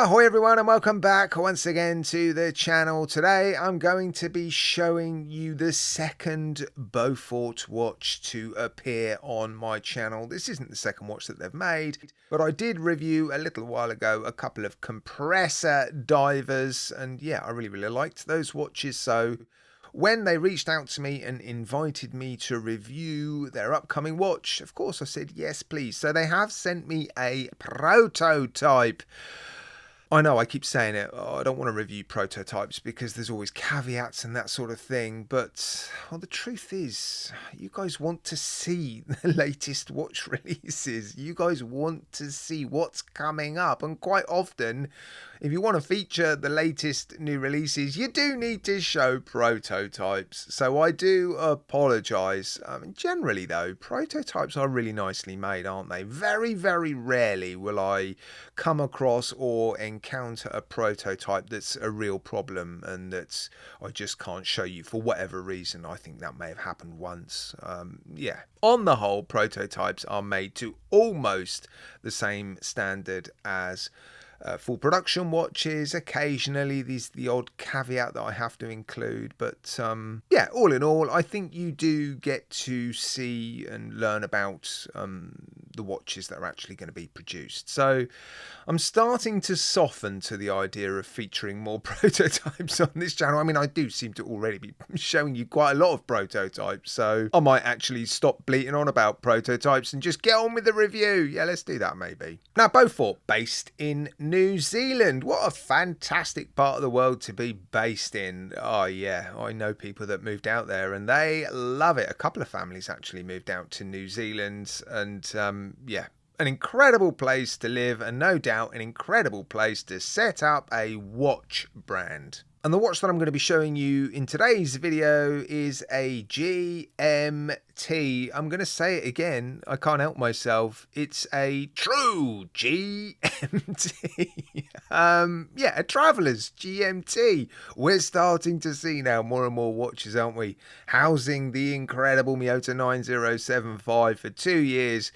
Ahoy everyone and welcome back once again to the channel. Today I'm going to be showing you the second Beaufort watch to appear on my channel. This isn't the second watch that they've made, but I did review a little while ago a couple of compressor divers, and yeah, I really liked those watches. So when they reached out to me and invited me to review their upcoming watch, of course I said yes please. So they have sent me a prototype. I know I keep saying it, I don't want to review prototypes because there's always caveats and that sort of thing, but well, the truth is, you guys want to see the latest watch releases. You guys want to see what's coming up, and quite often, if you want to feature the latest new releases, you do need to show prototypes. So I do apologise. Generally though, prototypes are really nicely made, aren't they? Very rarely will I come across or encounter a prototype that's a real problem and that I just can't show you for whatever reason. I think that may have happened once. Yeah, on the whole, prototypes are made to almost the same standard as full production watches. Occasionally there's the odd caveat that I have to include, but yeah, all in all, I think you do get to see and learn about the watches that are actually going to be produced. So I'm starting to soften to the idea of featuring more prototypes on this channel. I mean, I do seem to already be showing you quite a lot of prototypes, so I might actually stop bleating on about prototypes and just get on with the review. Yeah, let's do that maybe. Now, Beaufort, based in New Zealand. What a fantastic part of the world to be based in. Oh yeah, I know people that moved out there and they love it. A couple of families actually moved out to New Zealand, and yeah, an incredible place to live, and no doubt an incredible place to set up a watch brand. And the watch that I'm going to be showing you in today's video is a GMT. I'm going to say it again. I can't help myself. It's a true GMT. Yeah, a traveller's GMT. We're starting to see now more and more watches, aren't we? Housing the incredible Miyota 9075 for 2 years.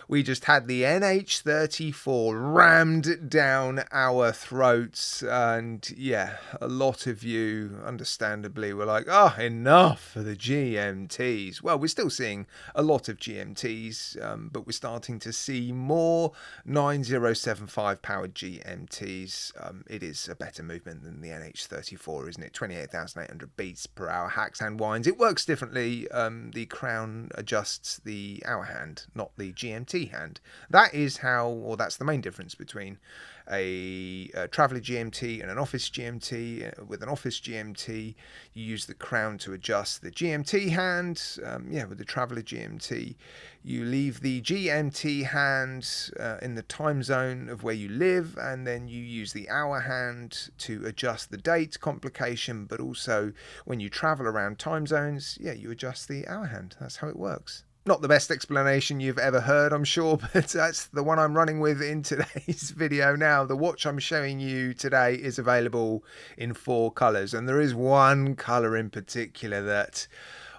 We just had the NH34 rammed down our throats, and yeah, a lot of you understandably were like, oh, enough for the GMTs. Well, we're still seeing a lot of GMTs, but we're starting to see more 9075 powered GMTs. It is a better movement than the NH34, isn't it? 28,800 beats per hour, hacks and winds. It works differently. The crown adjusts the hour hand, not the GMT hand. That is how, or that's the main difference between a traveller GMT and an office GMT. With an office GMT, you use the crown to adjust the GMT hand. Yeah, with the traveller GMT, you leave the GMT hand in the time zone of where you live, and then you use the hour hand to adjust the date complication, but also when you travel around time zones, yeah, you adjust the hour hand. That's how it works. Not the best explanation you've ever heard, I'm sure, but that's the one I'm running with in today's video. Now, the watch I'm showing you today is available in 4 colours, and there is one colour in particular that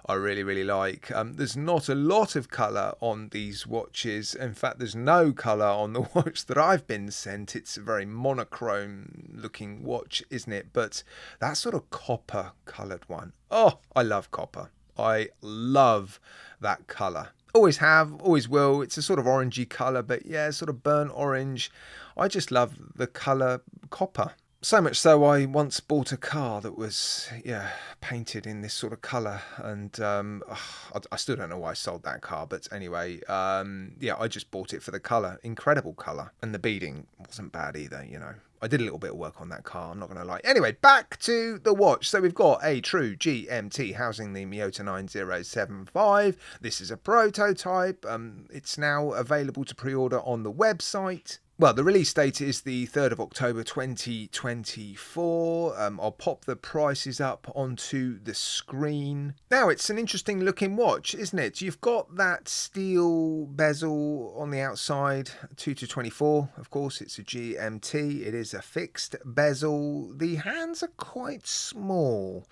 I really like. There's not a lot of colour on these watches. In fact, there's no colour on the watch that I've been sent. It's a very monochrome looking watch, isn't it? But that sort of copper coloured one. Oh, I love copper. I love that colour. Always have, always will. It's a sort of orangey colour, but yeah, sort of burnt orange. I just love the colour copper. So much so I once bought a car that was, yeah, painted in this sort of colour, and I still don't know why I sold that car, but anyway, yeah, I just bought it for the colour. Incredible colour. And the beading wasn't bad either, you know. I did a little bit of work on that car, I'm not going to lie. Anyway, back to the watch. So we've got a true GMT housing the Miyota 9075. This is a prototype. It's now available to pre-order on the website. Well, the release date is the 3rd of October 2024. I'll pop the prices up onto the screen. Now, it's an interesting looking watch, isn't it? You've got that steel bezel on the outside, 2 to 24. Of course, it's a GMT. It is a fixed bezel. The hands are quite small.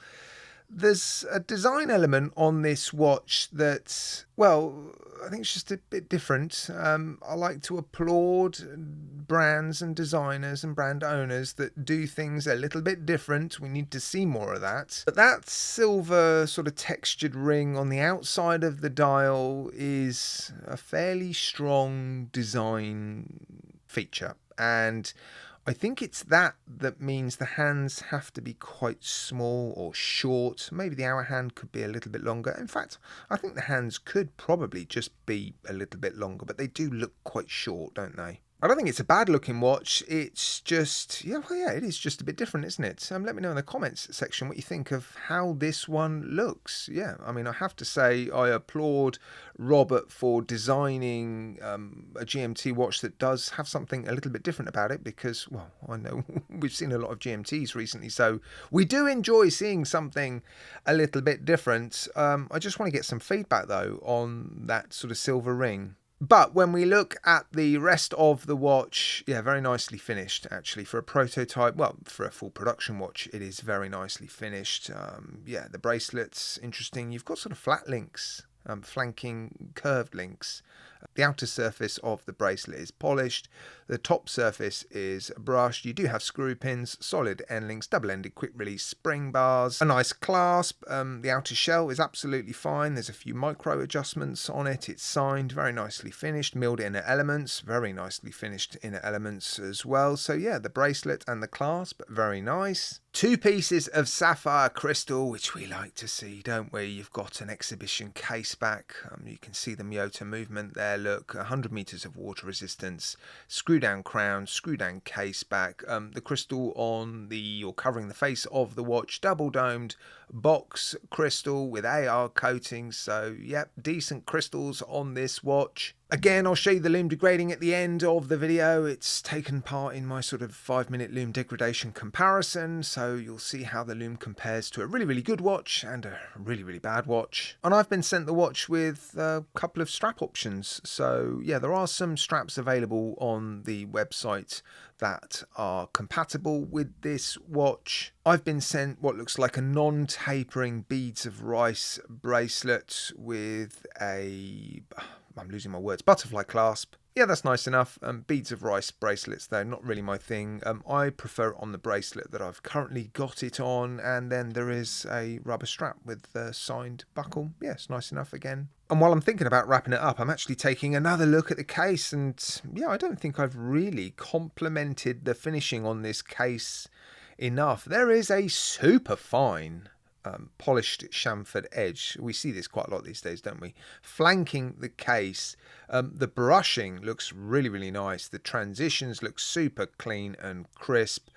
There's a design element on this watch that, well, I think it's just a bit different. I like to applaud brands and designers and brand owners that do things a little bit different. We need to see more of that. But that silver sort of textured ring on the outside of the dial is a fairly strong design feature. And I think it's that means the hands have to be quite small or short. Maybe the hour hand could be a little bit longer. In fact, I think the hands could probably just be a little bit longer, but they do look quite short, don't they? I don't think it's a bad looking watch. It's just, it is just a bit different, isn't it? Let me know in the comments section what you think of how this one looks. Yeah, I mean, I have to say I applaud Robert for designing a GMT watch that does have something a little bit different about it because, well, I know we've seen a lot of GMTs recently, so we do enjoy seeing something a little bit different. I just want to get some feedback, though, on that sort of silver ring. But when we look at the rest of the watch, yeah, very nicely finished, actually. For a prototype, well, for a full production watch, it is very nicely finished. Yeah, the bracelet's interesting. You've got sort of flat links, flanking curved links. The outer surface of the bracelet is polished. The top surface is brushed. You do have screw pins, solid end links, double-ended quick release spring bars, a nice clasp. The outer shell is absolutely fine. There's a few micro adjustments on it. It's signed, very nicely finished. Milled inner elements, very nicely finished inner elements as well. So yeah, the bracelet and the clasp, very nice. Two pieces of sapphire crystal, which we like to see, don't we? You've got an exhibition case back. You can see the Miyota movement there. Look, 100 meters of water resistance, screw down crown, screw down case back. The crystal on or covering the face of the watch, double domed box crystal with AR coating. So yep, decent crystals on this watch. Again, I'll show you the lume degrading at the end of the video. It's taken part in my sort of 5-minute lume degradation comparison, so you'll see how the lume compares to a really, really good watch and a really, really bad watch. And I've been sent the watch with a couple of strap options. So yeah, there are some straps available on the website that are compatible with this watch. I've been sent what looks like a non-tapering beads of rice bracelet with I'm losing my words, butterfly clasp. Yeah, that's nice enough. Beads of rice bracelets, though, not really my thing. I prefer it on the bracelet that I've currently got it on, and then there is a rubber strap with a signed buckle. Yeah, it's nice enough again. And while I'm thinking about wrapping it up, I'm actually taking another look at the case, and yeah, I don't think I've really complimented the finishing on this case enough. There is a super fine polished chamfered edge. We see this quite a lot these days, don't we? Flanking the case. The brushing looks really, really nice. The transitions look super clean and crisp.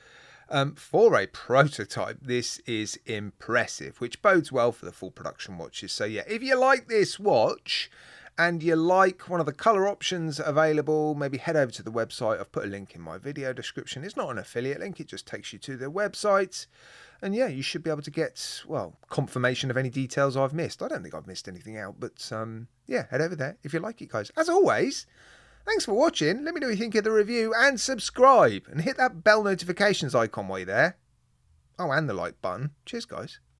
For a prototype, this is impressive, which bodes well for the full production watches. So yeah, if you like this watch and you like one of the colour options available, maybe head over to the website. I've put a link in my video description. It's not an affiliate link, it just takes you to their website. And yeah, you should be able to get, well, confirmation of any details I've missed. I don't think I've missed anything out, but yeah, head over there if you like it, guys. As always, thanks for watching. Let me know what you think of the review and subscribe and hit that bell notifications icon while you're there. Oh, and the like button. Cheers, guys.